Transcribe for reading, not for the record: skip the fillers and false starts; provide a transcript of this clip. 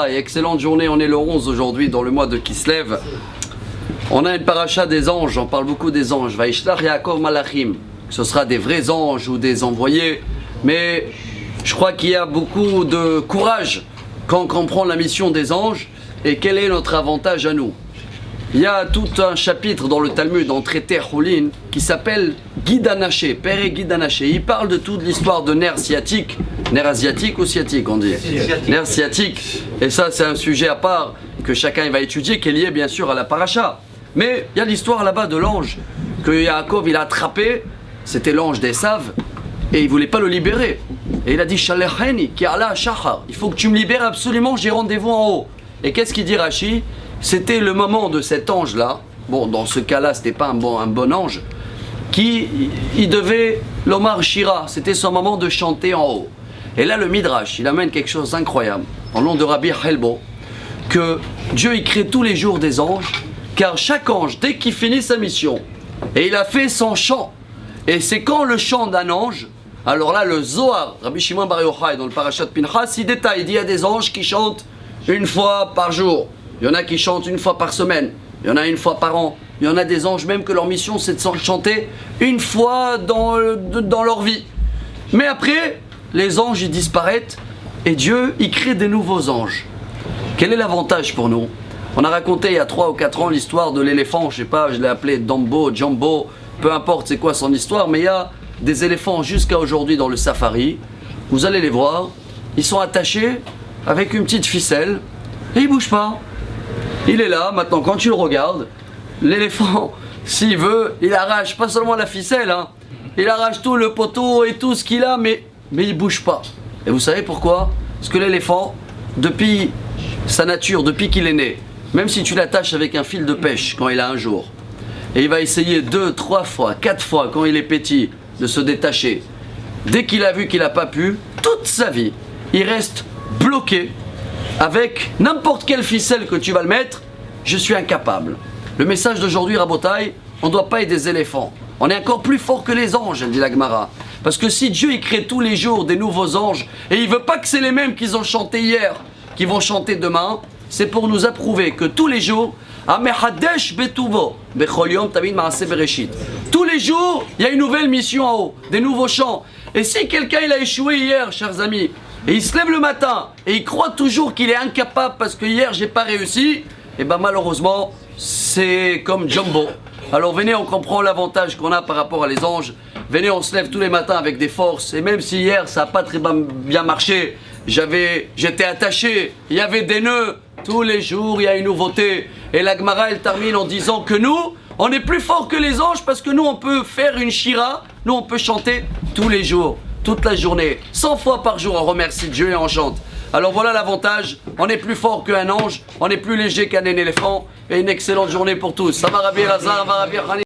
Excellente journée, on est le 11 aujourd'hui dans le mois de Kislev. On a une paracha des anges, on parle beaucoup des anges. Vaishlach Yaakov Malachim. Ce sera des vrais anges ou des envoyés. Mais je crois qu'il y a beaucoup de courage quand on comprend la mission des anges et quel est notre avantage à nous. Il y a tout un chapitre dans le Talmud, en traité Choulin, qui s'appelle Guide Anaché, Père et Guide Anaché. Il parle de toute l'histoire de nerfs sciatiques. Nerf asiatique ou sciatique, on dit nerf sciatique. Et ça, c'est un sujet à part que chacun va étudier, qui est lié bien sûr à la paracha. Mais il y a l'histoire là-bas de l'ange que Yaakov il a attrapé. C'était l'ange d'Esav et il voulait pas le libérer. Et il a dit Shalecheni ki ala shachar. Il faut que tu me libères absolument, j'ai rendez-vous en haut. Et qu'est-ce qu'il dit Rashi? C'était le moment de cet ange-là. Bon, dans ce cas-là, c'était pas un bon ange. Il devait l'Omar Shira. C'était son moment de chanter en haut. Et là, le Midrash, il amène quelque chose d'incroyable, en nom de Rabbi Helbo, que Dieu il crée tous les jours des anges, car chaque ange, dès qu'il finit sa mission, et il a fait son chant, et c'est quand le chant d'un ange, alors là, le Zohar, Rabbi Shimon Bar Yochai, dans le Parashat Pinchas, il détaille, il dit il y a des anges qui chantent une fois par jour, il y en a qui chantent une fois par semaine, il y en a une fois par an, il y en a des anges même que leur mission c'est de chanter une fois dans leur vie. Mais après, les anges ils disparaissent et Dieu il crée des nouveaux anges. Quel est l'avantage pour nous? On a raconté il y a 3 ou 4 ans l'histoire de l'éléphant, je sais pas, je l'ai appelé Dumbo, Jumbo, peu importe c'est quoi son histoire, mais il y a des éléphants jusqu'à aujourd'hui dans le safari. Vous allez les voir, ils sont attachés avec une petite ficelle et ils bougent pas. Il est là, maintenant quand tu le regardes, l'éléphant, s'il veut, il arrache pas seulement la ficelle, hein, il arrache tout le poteau et tout ce qu'il a, mais il bouge pas. Et vous savez pourquoi? Parce que l'éléphant, depuis sa nature, depuis qu'il est né, même si tu l'attaches avec un fil de pêche quand il a un jour, et il va essayer 2, 3 fois, 4 fois quand il est petit de se détacher, dès qu'il a vu qu'il n'a pas pu, toute sa vie, il reste bloqué avec n'importe quelle ficelle que tu vas le mettre, je suis incapable. Le message d'aujourd'hui, Rabotai, on ne doit pas être des éléphants. On est encore plus fort que les anges, elle dit la Gemara. Parce que si Dieu il crée tous les jours des nouveaux anges, et il ne veut pas que c'est les mêmes qu'ils ont chanté hier, qui vont chanter demain, c'est pour nous approuver que tous les jours, tous les jours, il y a une nouvelle mission en haut, des nouveaux chants. Et si quelqu'un il a échoué hier, chers amis, et il se lève le matin, et il croit toujours qu'il est incapable parce que hier j'ai pas réussi, et ben malheureusement, c'est comme Jumbo. Alors venez, on comprend l'avantage qu'on a par rapport à les anges. Venez, on se lève tous les matins avec des forces. Et même si hier ça n'a pas très bien marché, j'étais attaché, il y avait des nœuds. Tous les jours, il y a une nouveauté. Et la Gemara, elle termine en disant que nous, on est plus fort que les anges parce que nous, on peut faire une shira. Nous, on peut chanter tous les jours, toute la journée. 100 fois par jour, on remercie Dieu et on chante. Alors voilà l'avantage, on est plus fort qu'un ange, on est plus léger qu'un éléphant. Et une excellente journée pour tous. Ça va Rabbi Elazar, va Rabbi Hani.